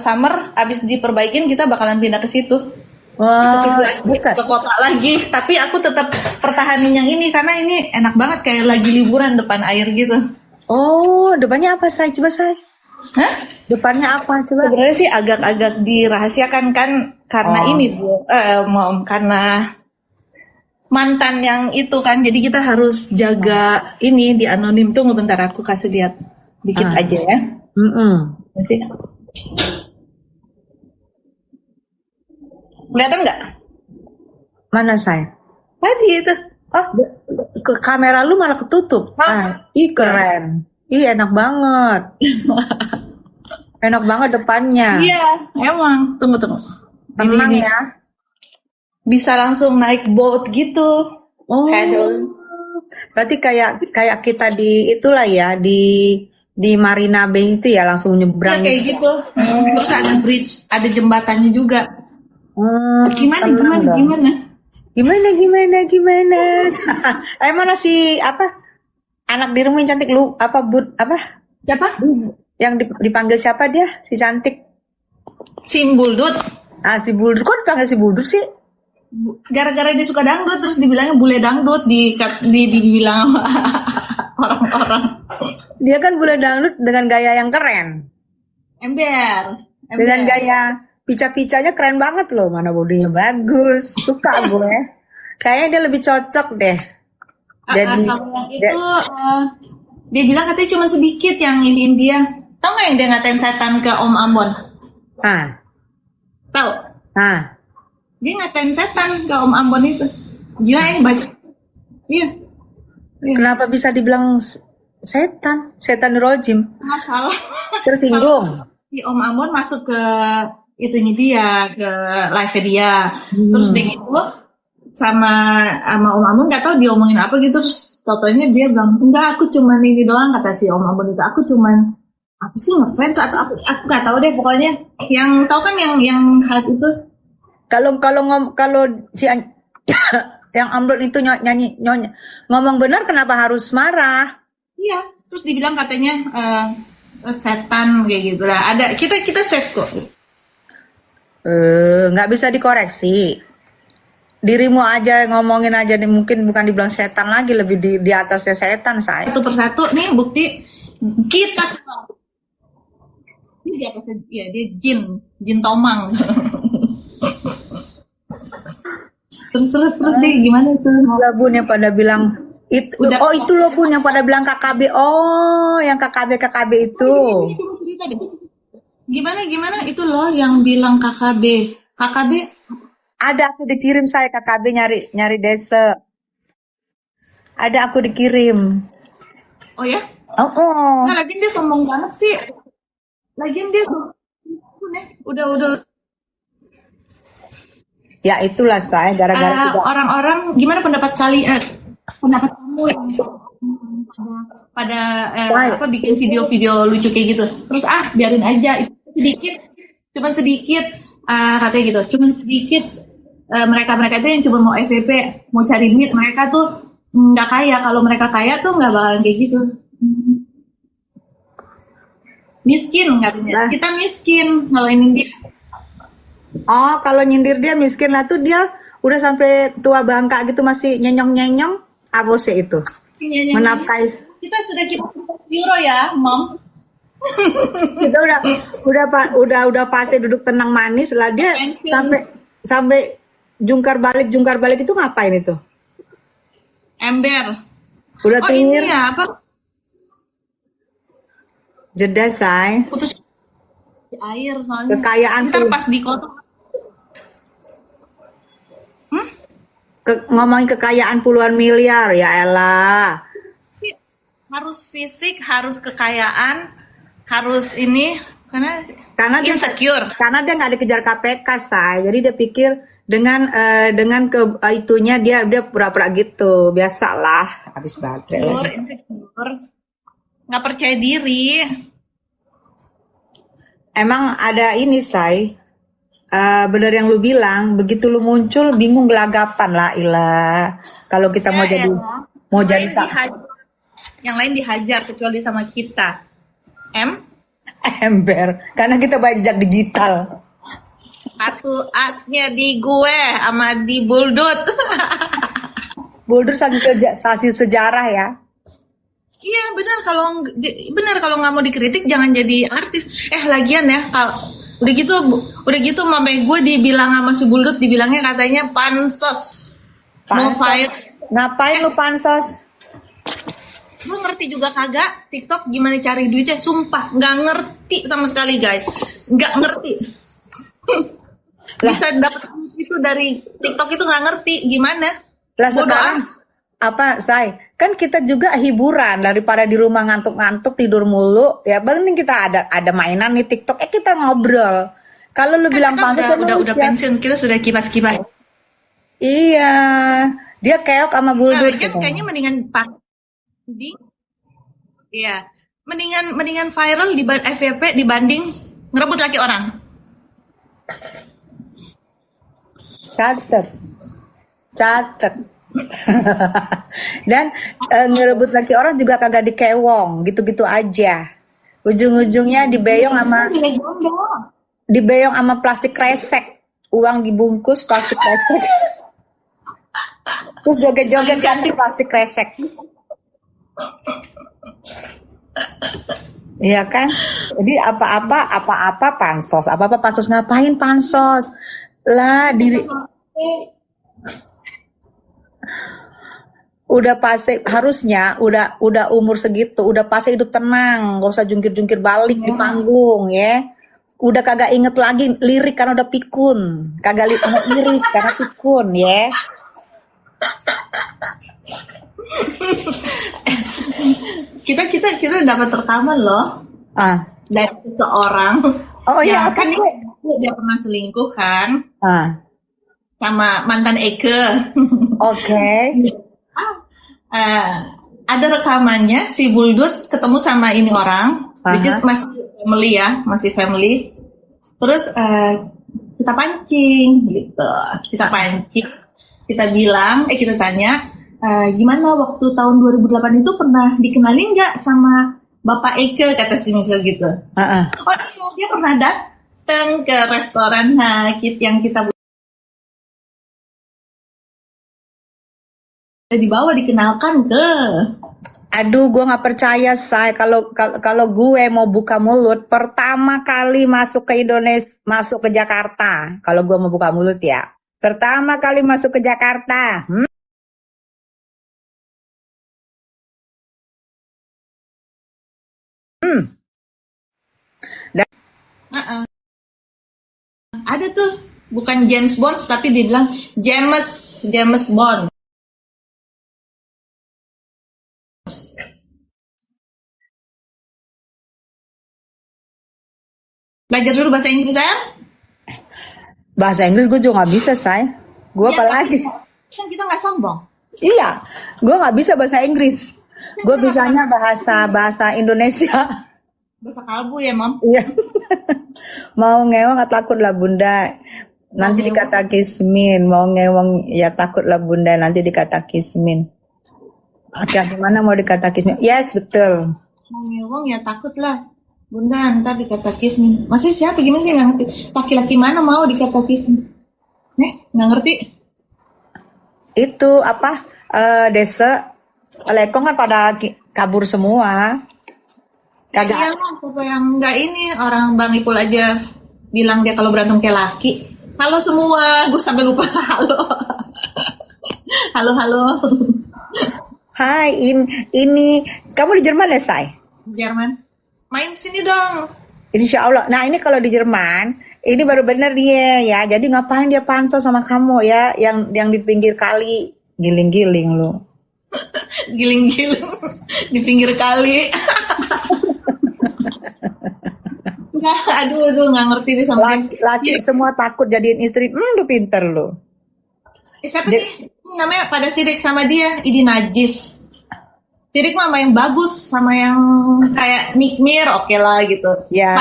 Summer abis diperbaikin kita bakalan pindah ke situ. Ke situ Wah, lagi, dekat. ke kota lagi. Tapi aku tetap pertahanin yang ini karena ini enak banget kayak lagi liburan depan air gitu. Oh, depannya apa, Say? Coba, Say. Hah? Depannya apa, coba? Sebenarnya sih agak-agak dirahasiakan kan karena Oh, ini Bu, Mom, karena mantan yang itu kan. Jadi kita harus jaga ini di anonim. Tunggu bentar aku kasih lihat dikit ah, aja ya. Masih kelihatan nggak? mana, Say? Tadi itu. Oh, Ke kamera lu malah ketutup. hah? Ih, Ya. keren. Ih, enak banget. Enak banget depannya. Iya, emang. Tunggu. Jadi Tenang ini ya. bisa langsung naik boat gitu. Oh, Paddle. berarti kayak kita di itulah ya, di Marina Bay itu ya, langsung Iya nyebrang kayak gitu. gitu. Terus ada bridge, ada jembatannya juga. Gimana, Tenang dong. gimana? Gimana? Mana si apa? Anak dirimu yang cantik lu apa Siapa? yang dipanggil siapa dia? Si cantik. Simbuldut. Si Buldur. Kok dipanggil si Buldur sih? Gara-gara dia suka dangdut, terus dibilangnya bule dangdut, dibilang sama orang-orang. Dia kan bule dangdut dengan gaya yang keren. Dengan Dengan gaya pica-picanya keren banget loh. Mana bodinya bagus. Suka gue. Kayaknya dia lebih cocok deh. Jadi Kalau yang itu dia bilang katanya cuma sedikit yang ini dia. Tahu nggak yang dia ngatain setan ke Om Ambon? Tahu? Dia ngatain setan ke Om Ambon itu. Gila ya baca. Iya. Kenapa bisa dibilang setan? Setan rojim. Nggak salah. Tersinggung. Si Om Ambon masuk ke itunya dia, ke live dia. Terus dia gitu sama Om Ambon nggak tahu diomongin apa gitu, terus totonya dia bilang enggak, aku cuman ini doang, kata si Om Ambon itu, aku cuman apa sih ngefans atau aku nggak tahu deh, pokoknya yang tahu kan yang hype itu. Kalau si yang Ambon itu nyanyi ngomong benar, kenapa harus marah? Iya, terus dibilang katanya setan kayak gitu lah. Ada kita save kok. Nggak bisa dikoreksi. Dirimu aja ngomongin aja nih, mungkin bukan dibilang setan lagi, lebih di atasnya setan, saya. Satu persatu nih bukti kita ini di atasnya, ya dia jin tomang. terus deh gimana tuh? Lah Bun yang pada bilang itu, itu loh Bun yang pada bilang KKB. Oh, yang KKB itu. Cerita deh. Gimana itu loh yang bilang KKB. Ada, aku dikirim saya KKB nyari desa. Ada, aku dikirim. Oh ya? Oh. Nah, lagian dia sombong banget sih. Lagian dia udah. Ya itulah saya gara-gara orang-orang, gimana pendapat kamu yang pada bikin video-video lucu kayak gitu. Terus biarin aja, itu cuma sedikit katanya gitu. Cuma sedikit mereka itu yang cuma mau FVP, mau cari duit. Mereka tuh nggak kaya. Kalau mereka kaya tuh nggak bakalan kayak gitu. Miskin katanya. Kita miskin kalau ini dia. Oh, kalau nyindir dia miskin lah tuh, dia udah sampai tua bangka gitu masih nyenyong-nyenyong. Apa sih itu? Menafkahi. Kita sudah euro ya, Mom. Kita udah pasti duduk tenang manis lah, dia sampai jungkar balik itu ngapain itu? Ember. Udah ini ya apa? Jeda, say. Putus air soalnya. Kekayaan ntar pas di kota. Ngomongin kekayaan puluhan miliar, ya elah. Harus fisik, harus kekayaan, harus ini karena dia insecure. Karena dia nggak dikejar KPK, say. Jadi dia pikir dengan itunya dia pura-pura gitu, biasalah, habis baterai. Insecure, nggak percaya diri. Emang ada ini, say. Benar yang lu bilang, begitu lu muncul bingung gelagapan lah, ilah. Kalau kita mau jadi yang lain dihajar kecuali sama kita. Ember, karena kita banyak jejak digital. Satu asnya di gue sama di Buldut. Buldur saksi sejarah ya. Iya benar kalau nggak mau dikritik jangan jadi artis. Lagian ya kalau udah gitu mame gue dibilang sama si Buldut dibilangnya katanya pansos. No Pansos. file. Ngapain lu pansos? Lu ngerti juga kagak TikTok gimana cari duitnya? Sumpah nggak ngerti sama sekali guys, nggak ngerti. Bisa dapat itu dari TikTok itu nggak ngerti gimana. Lah Bodoh sekarang apa, Say? Kan kita juga hiburan daripada di rumah ngantuk-ngantuk tidur mulu. Ya penting kita ada mainan nih TikTok. Kita ngobrol. Kalau lu bilang pansos udah pensiun, kita sudah kipas-kipas. Iya, dia keok sama Buldur. Kan kayaknya mendingan iya, mendingan viral di FYP dibanding ngerebut laki orang. Catet. Dan ngerebut laki orang juga kagak dikewong, gitu-gitu aja. Ujung-ujungnya dibeong sama plastik kresek. Uang dibungkus plastik kresek. Terus joget-joget ganti plastik kresek. Iya kan? Jadi apa-apa pansos. Apa-apa pansos, ngapain pansos? Lah diri udah pasti harusnya udah umur segitu udah pasti hidup tenang, gak usah jungkir-jungkir balik di panggung ya. Udah kagak inget lagi lirik karena udah pikun, kagak lirik karena pikun ya. kita dapat rekaman loh dari seseorang. Oh iya, kan dia pernah selingkuh kan sama mantan Eke. Oke. Ada rekamannya si Buldut ketemu sama ini orang, which is masih family. Terus kita pancing gitu, kita bilang, kita tanya, gimana waktu tahun 2008 itu pernah dikenalin nggak sama Bapak Eke, kata si misal gitu. Oh iya, dia pernah datang ke restoran yang kita dibawa dikenalkan ke. Aduh, gue nggak percaya, Say. Kalau gue mau buka mulut pertama kali masuk ke Indonesia, masuk ke Jakarta. Kalau gue mau buka mulut ya, pertama kali masuk ke Jakarta. Ada tuh, bukan James Bond, tapi dibilang James Bond. Belajar dulu bahasa Inggris, sayang. Bahasa Inggris gue juga nggak bisa, Say. Gue Ya, apalagi? Kan kita nggak sombong. Iya, gue nggak bisa bahasa Inggris. Gue bisanya bahasa Indonesia. Bahasa kalbu ya, Mam. Iya. Mau ngewong nggak takut lah Bunda. Nanti dikata kismin. Mau ngewong ya takut lah Bunda. Nanti dikata kismin. Gimana mau dikata kismin? Yes, betul. Mau ngewong ya takut lah Bunda, ntar dikata kismin. Masih siapa gimana sih, nggak ngerti. Laki-laki mana mau dikata kismin? Nggak ngerti. Itu apa? Desa Lekong kan pada kabur semua. Kagak. Iya lah, siapa yang nggak ini, orang Bang Ipul aja bilang dia kalau berantem kayak laki. Halo semua, gue sampai lupa halo. halo. Hai, ini kamu di Jerman ya, Say? Jerman. Main sini dong. Insya Allah. Nah ini kalau di Jerman, ini baru bener dia ya. Jadi ngapain dia pansos sama kamu ya? Yang di pinggir kali, giling-giling lu. Giling-giling di pinggir kali. Aduh, nggak ngerti deh sama laki semua takut jadiin istri. Lu pinter lu. Siapa nih? Namanya pada sirik sama dia, Idi najis. Sirik sama yang bagus, sama yang kayak Nikmir, oke lah gitu. Ya.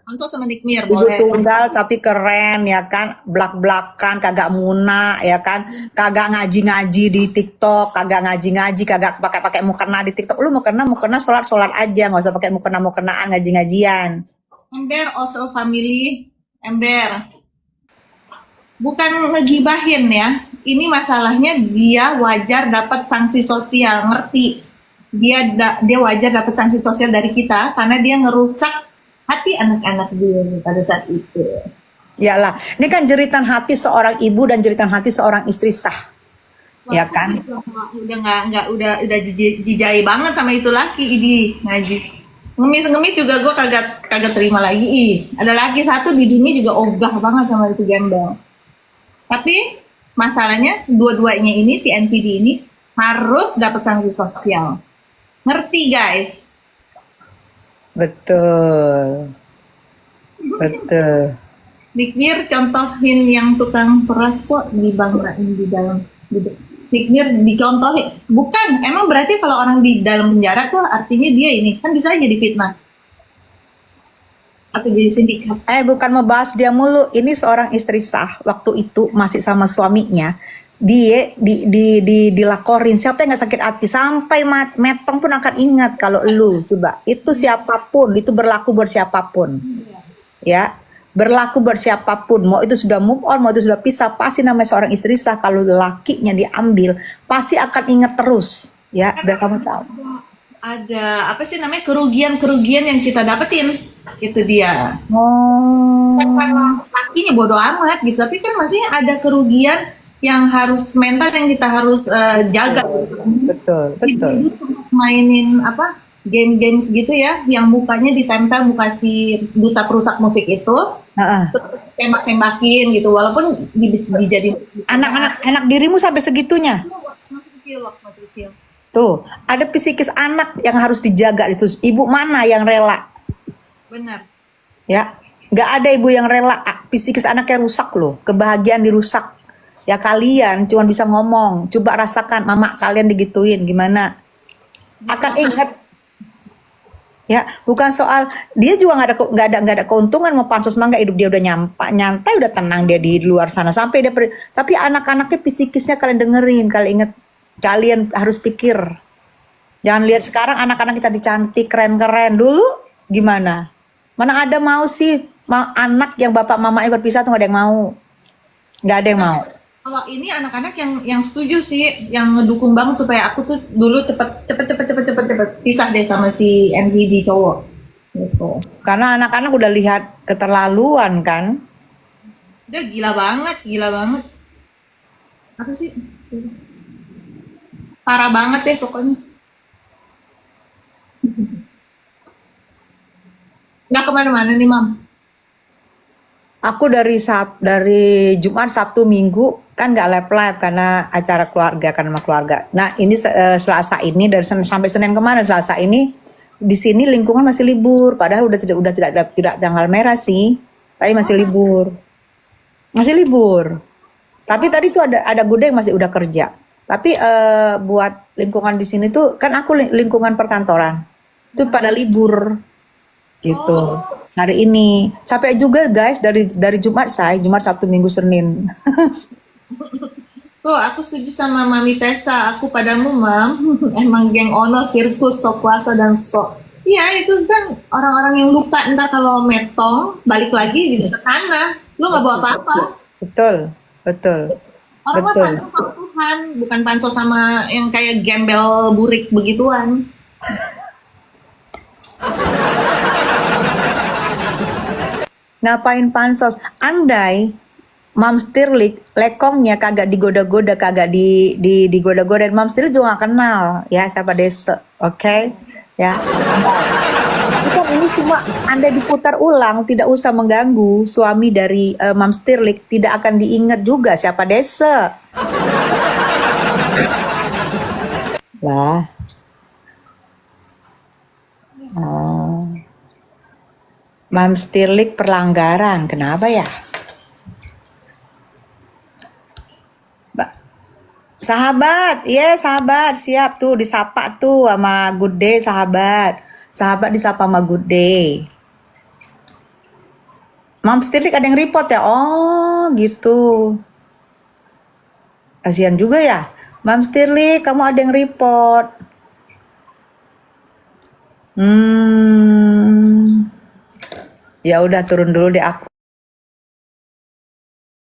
Pansos sama Nikmir Ibu boleh. tunggal tapi keren ya kan, blak-blakan, kagak muna ya kan, kagak ngaji-ngaji di TikTok, kagak ngaji-ngaji, kagak pakai-pakai mukena di TikTok. Lu mukena sholat aja, nggak usah pakai mukenaan ngaji-ngajian. Ember also family. Ember. Bukan ngegibahin ya. Ini masalahnya dia wajar dapat sanksi sosial, ngerti? Dia wajar dapat sanksi sosial dari kita karena dia ngerusak hati anak-anak dia pada saat itu. Yalah, ini kan jeritan hati seorang ibu dan jeritan hati seorang istri sah. Ya kan? Udah jijai banget sama itu laki ini ngaji. Ngemis juga gue kagak terima lagi. Ada laki satu di dunia juga ogah banget sama itu gembel. Tapi masalahnya dua-duanya ini si NPD ini harus dapat sanksi sosial. Ngerti guys? Betul. Nikmir contohin yang tukang peras kok dibanggain di dalam. Nikmir dicontohin. Bukan, emang berarti kalau orang di dalam penjara tuh artinya dia ini kan bisa aja difitnah. Atau jadi sindikat. Bukan membahas dia mulu. Ini seorang istri sah waktu itu masih sama suaminya. Dia dilakorin, siapa yang nggak sakit hati sampai metong pun akan ingat. Kalau lu coba itu siapapun, itu berlaku buat siapapun ya, berlaku buat siapapun, mau itu sudah move on, mau itu sudah pisah, pasti namanya seorang istri sah kalau lakinya diambil pasti akan ingat terus ya. Biar kamu tahu ada apa sih namanya kerugian yang kita dapetin, itu dia. Kalau lakinya bodoh amat gitu, tapi kan masih ada kerugian yang harus mental yang kita harus jaga. Betul. Jadi mainin apa game-games gitu ya, yang mukanya ditempel muka si duta perusak musik itu, tembak-tembakin gitu, walaupun dijadiin anak dirimu sampai segitunya. Masih kecil. Tuh, ada psikis anak yang harus dijaga itu. Ibu mana yang rela? Benar. Ya, nggak ada ibu yang rela psikis anaknya rusak loh, kebahagiaan dirusak. Ya kalian cuma bisa ngomong, coba rasakan mama kalian digituin gimana, akan ingat ya. Bukan soal dia juga nggak ada keuntungan mau pansos mangga, hidup dia udah nyantai udah tenang dia di luar sana sampai dia tapi anak-anaknya psikisnya kalian dengerin, kalian ingat, kalian harus pikir, jangan lihat sekarang anak-anaknya cantik-cantik keren-keren, dulu gimana, mana ada mau sih anak yang bapak mamanya berpisah tuh nggak ada yang mau. Kalau ini anak-anak yang setuju sih, yang ngedukung banget supaya aku tuh dulu cepet pisah deh sama si NPD cowok gitu. Karena anak-anak udah lihat keterlaluan kan. Udah gila banget. Apa sih? Parah banget deh pokoknya. Nggak kemana-mana nih, Mam. Aku dari Jumat, Sabtu, Minggu kan nggak live karena acara keluarga, kan sama keluarga. Nah ini Selasa ini dari sampai Senin kemarin, Selasa ini di sini lingkungan masih libur. Padahal udah tidak tanggal merah sih, tapi masih libur. Tapi tadi tuh ada Gude yang masih udah kerja. Tapi buat lingkungan di sini tuh kan aku lingkungan perkantoran itu pada libur gitu. Hari ini capek juga guys, dari Jumat Sabtu Minggu Senin. Tuh aku setuju sama Mami Tessa, aku padamu Mam. Emang geng ono sirkus sok puasa dan sok. Iya itu kan orang-orang yang lupa ntar kalau metong balik lagi di tanah, lu nggak bawa apa-apa. Betul. Orang mah pansos sama Tuhan, bukan pansos sama yang kayak gembel burik begituan. Ngapain pansos? Andai Mam Stirlik lekongnya kagak digoda-goda, kagak digoda-goda, Mam Stirlik juga gak kenal ya siapa Desa, oke? Ya. Bukan ini semua Anda diputar ulang, tidak usah mengganggu suami dari Mam Stirlik, tidak akan diingat juga siapa Desa. Lah. Mam Stirlik pelanggaran, kenapa ya? Sahabat, sahabat, siap tuh disapa tuh sama Good Day, sahabat disapa sama Good Day. Mams Tirlik ada yang report ya? Oh gitu. Kasihan juga ya. Mams Tirlik, kamu ada yang report. Ya udah turun dulu deh aku.